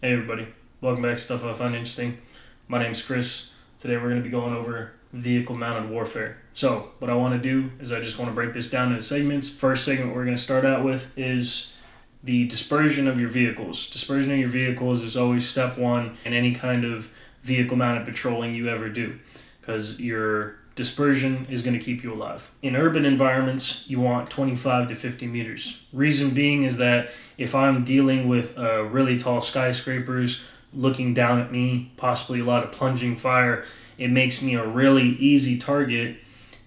Hey everybody, welcome back to Stuff I Find Interesting. My name's Chris. Today we're going to be going over vehicle mounted warfare. So what I want to do is I just want to break this down into segments. First segment we're going to start out with is the dispersion of your vehicles. Dispersion of your vehicles is always step one in any kind of vehicle mounted patrolling you ever do, because your dispersion is going to keep you alive. In urban environments, you want 25 to 50 meters. Reason being is that if I'm dealing with really tall skyscrapers looking down at me, possibly a lot of plunging fire, it makes me a really easy target,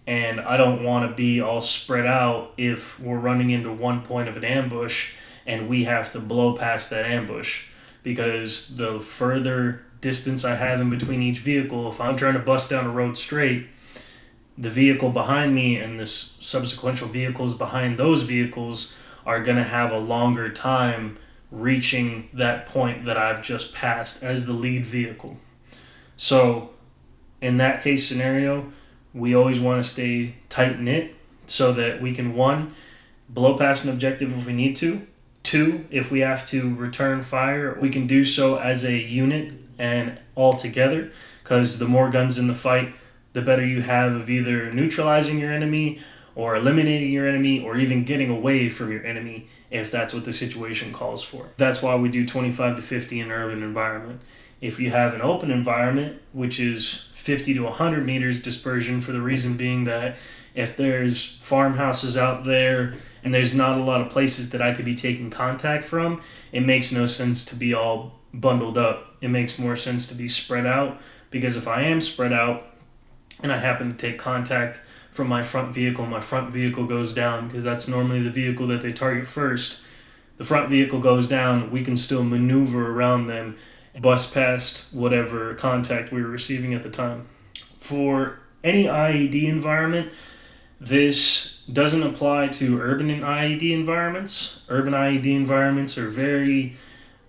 and I don't want to be all spread out if we're running into one point of an ambush and we have to blow past that ambush, because the further distance I have in between each vehicle, if I'm trying to bust down a road straight, the vehicle behind me and the subsequent vehicles behind those vehicles are going to have a longer time reaching that point that I've just passed as the lead vehicle. So in that case scenario, we always want to stay tight knit so that we can, one, blow past an objective if we need to. Two, if we have to return fire, we can do so as a unit and all together, because the more guns in the fight, the better you have of either neutralizing your enemy or eliminating your enemy or even getting away from your enemy if that's what the situation calls for. That's why we do 25 to 50 in an urban environment. If you have an open environment, which is 50 to 100 meters dispersion, for the reason being that if there's farmhouses out there and there's not a lot of places that I could be taking contact from, it makes no sense to be all bundled up. It makes more sense to be spread out, because if I am spread out and I happen to take contact from my front vehicle goes down, because that's normally the vehicle that they target first. The front vehicle goes down, we can still maneuver around them, bust past whatever contact we were receiving at the time. For any IED environment, this doesn't apply to urban IED environments. Urban IED environments are very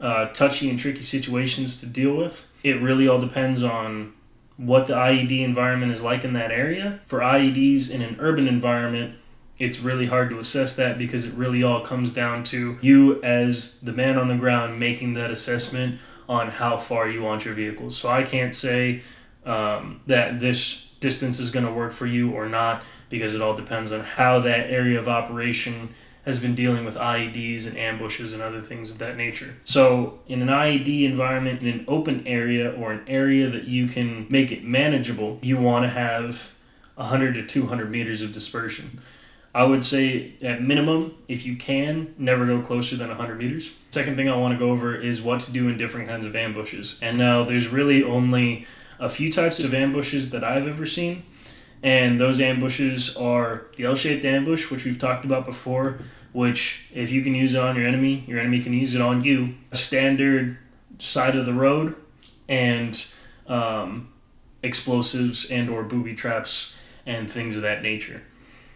touchy and tricky situations to deal with. It really all depends on what the IED environment is like in that area. For IEDs in an urban environment, it's really hard to assess that, because it really all comes down to you as the man on the ground making that assessment on how far you want your vehicles. So I can't say that this distance is going to work for you or not, because it all depends on how that area of operation has been dealing with IEDs and ambushes and other things of that nature. So in an IED environment, in an open area or an area that you can make it manageable, you want to have 100 to 200 meters of dispersion. I would say at minimum, if you can, never go closer than 100 meters. Second thing I want to go over is what to do in different kinds of ambushes. And now there's really only a few types of ambushes that I've ever seen. And those ambushes are the L-shaped ambush, which we've talked about before, which if you can use it on your enemy can use it on you. A standard side of the road, and explosives and or booby traps and things of that nature.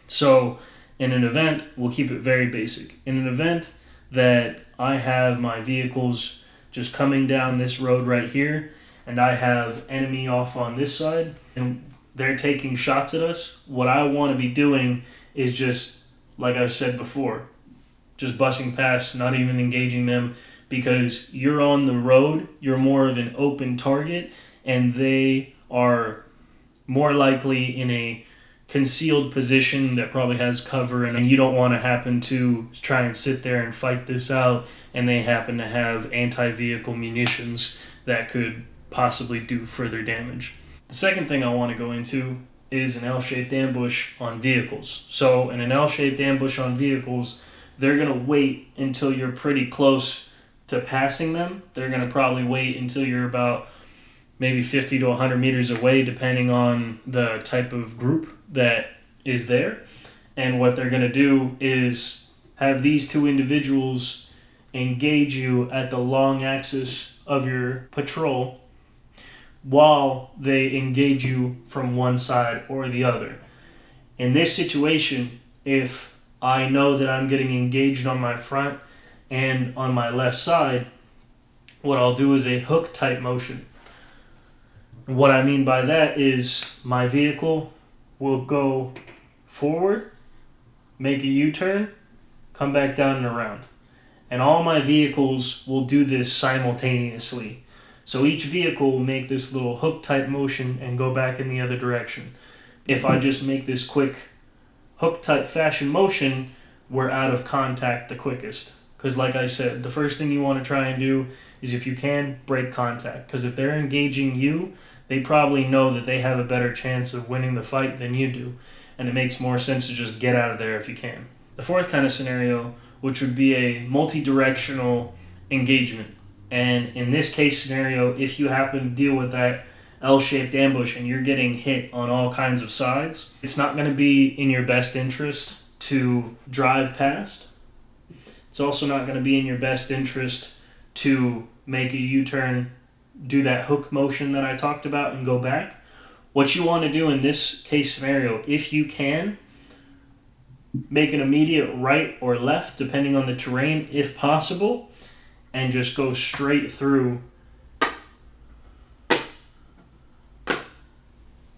So in an event, we'll keep it very basic. In an event that I have my vehicles just coming down this road right here, and I have enemy off on this side, and they're taking shots at us, what I want to be doing is just, like I said before, just busting past, not even engaging them, because you're on the road, you're more of an open target, and they are more likely in a concealed position that probably has cover, and you don't want to happen to try and sit there and fight this out, and they happen to have anti-vehicle munitions that could possibly do further damage. The second thing I want to go into is an L-shaped ambush on vehicles. So in an L-shaped ambush on vehicles, they're going to wait until you're pretty close to passing them. They're going to probably wait until you're about maybe 50 to 100 meters away, depending on the type of group that is there. And what they're going to do is have these two individuals engage you at the long axis of your patrol while they engage you from one side or the other. In this situation, if I know that I'm getting engaged on my front and on my left side, what I'll do is a hook type motion. What I mean by that is my vehicle will go forward, make a U-turn, come back down and around. And all my vehicles will do this simultaneously. So each vehicle will make this little hook type motion and go back in the other direction. If I just make this quick hook type fashion motion, we're out of contact the quickest. Because like I said, the first thing you want to try and do is, if you can, break contact. Because if they're engaging you, they probably know that they have a better chance of winning the fight than you do. And it makes more sense to just get out of there if you can. The fourth kind of scenario, which would be a multi-directional engagement. And in this case scenario, if you happen to deal with that L-shaped ambush and you're getting hit on all kinds of sides, it's not going to be in your best interest to drive past. It's also not going to be in your best interest to make a U-turn, do that hook motion that I talked about, and go back. What you want to do in this case scenario, if you can, make an immediate right or left, depending on the terrain, if possible, and just go straight through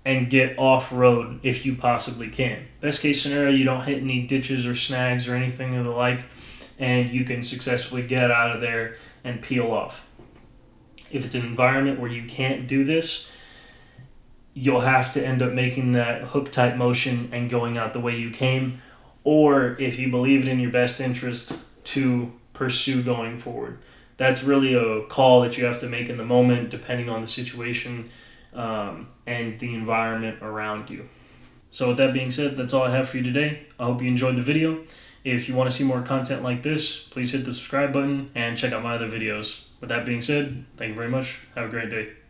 and get off-road if you possibly can. Best case scenario, you don't hit any ditches or snags or anything of the like, and you can successfully get out of there and peel off. If it's an environment where you can't do this, you'll have to end up making that hook type motion and going out the way you came, or if you believe it in your best interest, to pursue going forward. That's really a call that you have to make in the moment, depending on the situation and the environment around you. So with that being said, that's all I have for you today. I hope you enjoyed the video. If you want to see more content like this, please hit the subscribe button and check out my other videos. With that being said, thank you very much. Have a great day.